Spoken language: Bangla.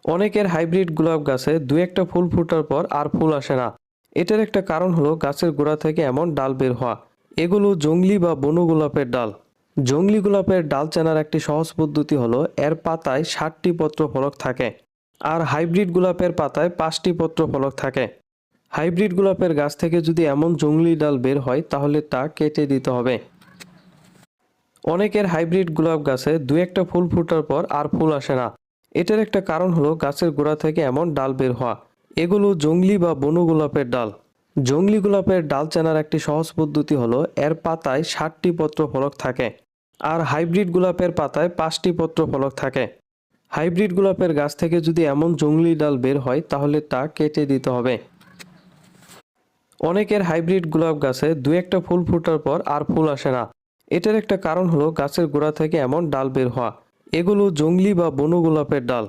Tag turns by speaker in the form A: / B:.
A: অনেকের হাইব্রিড গোলাপ গাছে দুই একটা ফুল ফোটার পর আর ফুল আসে না। এটার একটা কারণ হলো গাছের গোড়া থেকে এমন ডাল বের হওয়া। এগুলো জংলি বা বন গোলাপের ডাল। জংলি গোলাপের ডাল চেনার একটি সহজ পদ্ধতি হলো এর পাতায় 60টি পত্র ফলক থাকে, আর হাইব্রিড গোলাপের পাতায় 5টি পত্র ফলক থাকে। হাইব্রিড গোলাপের গাছ থেকে যদি এমন জংলি ডাল বের হয় তাহলে তা কেটে দিতে হবে। অনেকের হাইব্রিড গোলাপ গাছে দুই একটা ফুল ফোটার পর আর ফুল আসে না। এটার একটা কারণ হলো গাছের গোড়া থেকে এমন ডাল বের হওয়া। এগুলো জংলি বা বন গোলাপের ডাল। জংলি গোলাপের ডাল চেনার একটি সহজ পদ্ধতি হলো এর পাতায় 60টি পত্র ফলক থাকে, আর হাইব্রিড গোলাপের পাতায় 5টি পত্র ফলক থাকে। হাইব্রিড গোলাপের গাছ থেকে যদি এমন জংলি ডাল বের হয় তাহলে তা কেটে দিতে হবে। অনেকের হাইব্রিড গোলাপ গাছে দুই একটা ফুল ফোটার পর আর ফুল আসে না। এটার একটা কারণ হলো গাছের গোড়া থেকে এমন ডাল বের হওয়া। এগুলো জংলি বা বন গোলাপের ডাল।